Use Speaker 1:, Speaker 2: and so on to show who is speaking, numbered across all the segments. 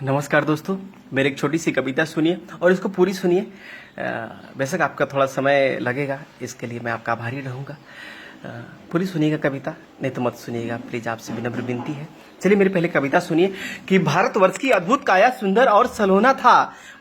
Speaker 1: नमस्कार दोस्तों, मेरी एक छोटी सी कविता सुनिए और इसको पूरी सुनिए। बेशक आपका थोड़ा समय लगेगा, इसके लिए मैं आपका आभारी रहूँगा। पूरी सुनिएगा कविता, नहीं तो मत सुनिएगा प्लीज, आपसे विनम्र विनती है। चलिए मेरी पहले कविता सुनिए कि भारतवर्ष की अद्भुत काया सुंदर और सलोना था।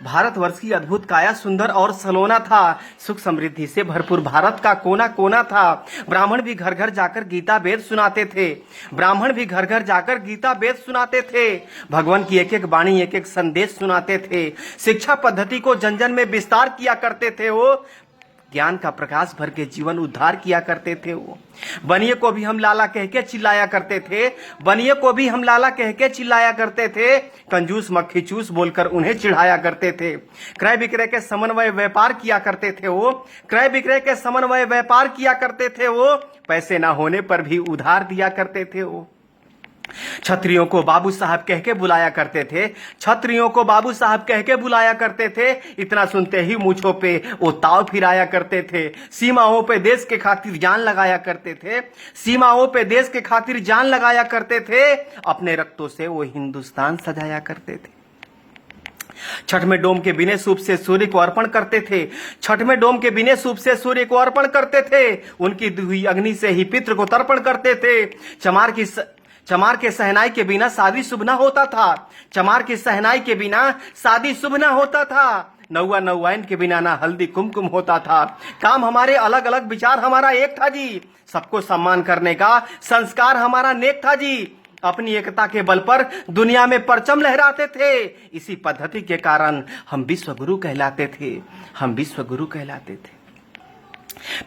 Speaker 1: भारतवर्ष की अद्भुत काया सुंदर और सलोना था। सुख समृद्धि से भरपूर भारत का कोना कोना था। ब्राह्मण भी घर घर जाकर गीता वेद सुनाते थे। ब्राह्मण भी घर घर जाकर गीता वेद सुनाते थे। भगवान की एक एक वाणी एक एक संदेश सुनाते थे। शिक्षा पद्धति को जन जन में विस्तार किया करते थे। वो ज्ञान का प्रकाश भर के जीवन उद्धार किया करते थे। वो बनिए को भी हम लाला कह के चिल्लाया करते थे। बनिए को भी हम लाला कह के चिल्लाया करते थे। कंजूस मक्खी चूस बोलकर उन्हें चिढ़ाया करते थे। क्रय विक्रय के समन्वय व्यापार किया करते थे। वो क्रय विक्रय के समन्वय व्यापार किया करते थे। वो पैसे ना होने पर भी उधार दिया करते थे। वो छत्रियों को बाबू साहब कह के बुलाया करते थे। छत्रियों को बाबू साहब कह के बुलाया करते थे। इतना सुनते ही मूंछों पे वो ताव फिराया करते थे। सीमाओं पे देश के खातिर जान लगाया करते थे। सीमाओं पे देश के खातिर जान लगाया करते थे। अपने रक्तों से वो हिंदुस्तान सजाया करते थे। छठ में डोम के बिने सूप से सूर्य को अर्पण करते थे। छठ में डोम के बिने सूप से सूर्य को अर्पण करते थे। उनकी दुही अग्नि से ही पितृ को तर्पण करते थे। चमार के सहनाई के बिना शादी शुभ ना होता था। चमार की सहनाई के बिना शादी शुभ ना होता था। नौवा नौवाइन के बिना ना हल्दी कुमकुम होता था। काम हमारे अलग अलग, विचार हमारा एक था जी। सबको सम्मान करने का संस्कार हमारा नेक था जी। अपनी एकता के बल पर दुनिया में परचम लहराते थे। इसी पद्धति के कारण हम विश्व गुरु कहलाते थे। हम विश्व गुरु कहलाते थे।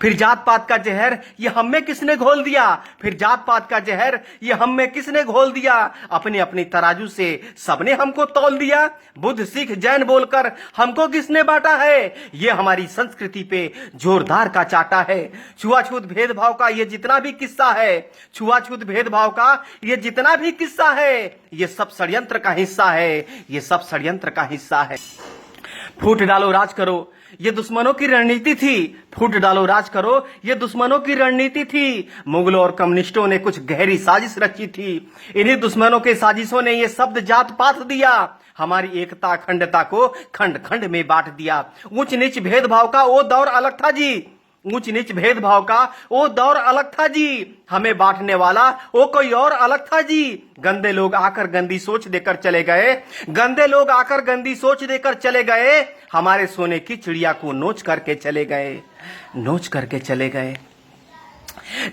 Speaker 1: फिर जात पात का जहर ये हम में किसने घोल दिया। फिर जात पात का जहर ये हम में किसने घोल दिया। अपनी अपनी तराजू से सबने हमको तौल दिया। बुद्ध सिख जैन बोलकर हमको किसने बांटा है। ये हमारी संस्कृति पे जोरदार का चाटा है। छुआछूत भेदभाव का ये जितना भी किस्सा है। छुआछूत भेदभाव का ये जितना भी किस्सा है। ये सब षड्यंत्र का हिस्सा है। ये सब षड्यंत्र का हिस्सा है। फूट डालो राज करो ये दुश्मनों की रणनीति थी। फूट डालो राज करो ये दुश्मनों की रणनीति थी। मुगलों और कम्युनिस्टों ने कुछ गहरी साजिश रची थी। इन्हीं दुश्मनों के साजिशों ने ये शब्द जात पात दिया। हमारी एकता अखंडता को खंड खंड में बांट दिया। ऊंच नीच भेदभाव का वो दौर अलग था जी। ऊंच नीच भेदभाव का वो दौर अलग था जी। हमें बांटने वाला वो कोई और अलग था जी। गंदे लोग आकर गंदी सोच देकर चले गए। गंदे लोग आकर गंदी सोच देकर चले गए। हमारे सोने की चिड़िया को नोच करके चले गए। नोच करके चले गए।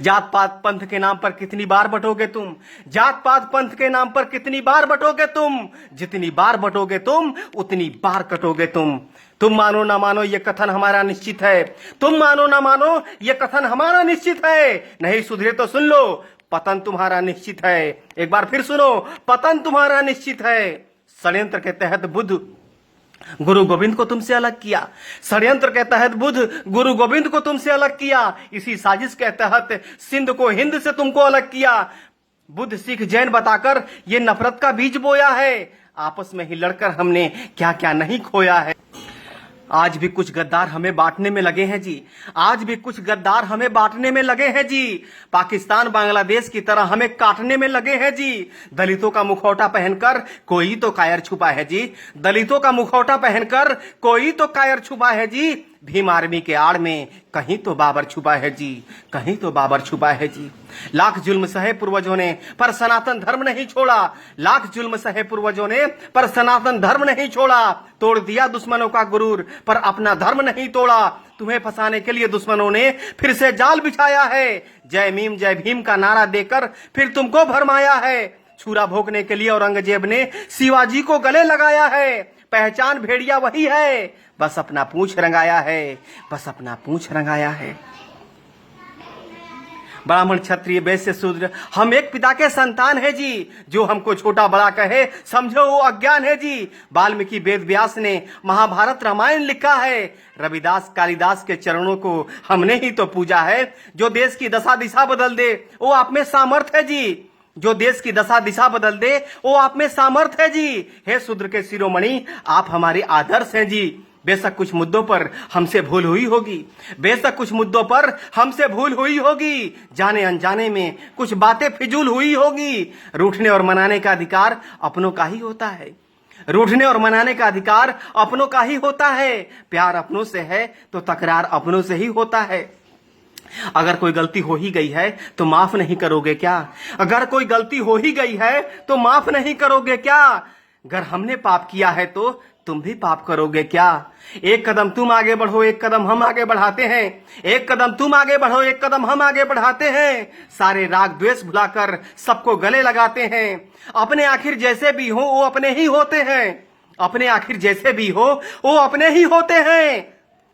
Speaker 1: जात पात पंथ के नाम पर कितनी बार बटोगे तुम। जात पात पंथ के नाम पर कितनी बार बटोगे तुम। जितनी बार बटोगे तुम उतनी बार कटोगे तुम। तुम मानो ना मानो ये कथन हमारा निश्चित है। तुम मानो ना मानो ये कथन हमारा निश्चित है। नहीं सुधरे तो सुन लो, पतन तुम्हारा निश्चित है। एक बार फिर सुनो, पतन तुम्हारा निश्चित है। षड्यंत्र के तहत बुद्ध गुरु गोविंद को तुमसे अलग किया। षड्यंत्र के तहत बुद्ध गुरु गोविंद को तुमसे अलग किया। इसी साजिश के तहत सिंध को हिंद से तुमको अलग किया। बुद्ध सिख जैन बताकर ये नफरत का बीज बोया है। आपस में ही लड़कर हमने क्या क्या नहीं खोया है। आज भी कुछ गद्दार हमें बांटने में लगे हैं जी। आज भी कुछ गद्दार हमें बांटने में लगे हैं जी। पाकिस्तान बांग्लादेश की तरह हमें काटने में लगे हैं जी। दलितों का मुखौटा पहनकर कोई तो कायर छुपा है जी। दलितों का मुखौटा पहनकर कोई तो कायर छुपा है जी। भीम आर्मी के आड़ में कहीं तो बाबर छुपा है जी। कहीं तो बाबर छुपा है जी। लाख जुल्म सहे पूर्वजों ने पर सनातन धर्म नहीं छोड़ा। लाख जुल्म सहे पूर्वजों ने पर सनातन धर्म नहीं छोड़ा। तोड़ दिया दुश्मनों का गुरूर पर अपना धर्म नहीं तोड़ा। तुम्हें फंसाने के लिए दुश्मनों ने फिर से जाल बिछाया है। जय भीम का नारा देकर फिर तुमको भरमाया है। छुरा भोंकने के लिए औरंगजेब ने शिवाजी को गले लगाया है। पहचान भेड़िया वही है, बस अपना पूंछ रंगाया है। बस अपना पूंछ रंगाया है। ब्राह्मण क्षत्रिय वैश्य शूद्र हम एक पिता के संतान है जी। जो हमको छोटा बड़ा कहे समझो वो अज्ञान है जी। वाल्मीकि वेद व्यास ने महाभारत रामायण लिखा है। रविदास कालिदास के चरणों को हमने ही तो पूजा है। जो देश की दशा दिशा बदल दे वो आप में सामर्थ है जी। जो देश की दशा दिशा बदल दे वो आप में सामर्थ है जी। हे शूद्र के शिरोमणि आप हमारे आदर्श हैं जी। बेशक कुछ मुद्दों पर हमसे भूल हुई होगी। बेशक कुछ मुद्दों पर हमसे भूल हुई होगी। जाने अनजाने में कुछ बातें फिजूल हुई होगी। रूठने और मनाने का अधिकार अपनों का ही होता है। रूठने और मनाने का अधिकार अपनों का ही होता है। प्यार अपनों से है तो तकरार अपनों से ही होता है। अगर कोई गलती हो ही गई है तो माफ नहीं करोगे क्या? अगर कोई गलती हो ही गई है तो माफ नहीं करोगे क्या? अगर हमने पाप किया है तो तुम भी पाप करोगे क्या? एक कदम तुम आगे बढ़ो, एक कदम हम आगे बढ़ाते हैं। एक कदम तुम आगे बढ़ो, एक कदम हम आगे बढ़ाते हैं। सारे राग द्वेष भुलाकर सबको गले लगाते हैं। अपने आखिर जैसे भी हो वो अपने ही होते हैं। अपने आखिर जैसे भी हो वो अपने ही होते हैं।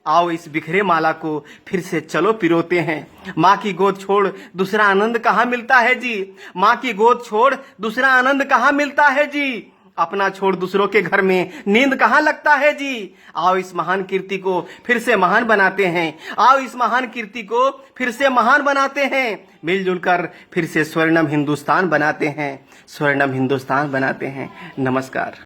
Speaker 1: आओ इस बिखरे माला को फिर से चलो पिरोते हैं। माँ की गोद छोड़ दूसरा आनंद कहाँ मिलता है जी? माँ की गोद छोड़ दूसरा आनंद कहाँ मिलता है जी? अपना छोड़ दूसरों के घर में नींद कहाँ लगता है जी? आओ इस महान कीर्ति को फिर से महान बनाते हैं। आओ इस महान कीर्ति को फिर से महान बनाते हैं। मिलजुल कर फिर से स्वर्णम हिंदुस्तान बनाते हैं। स्वर्णम हिंदुस्तान बनाते हैं। नमस्कार।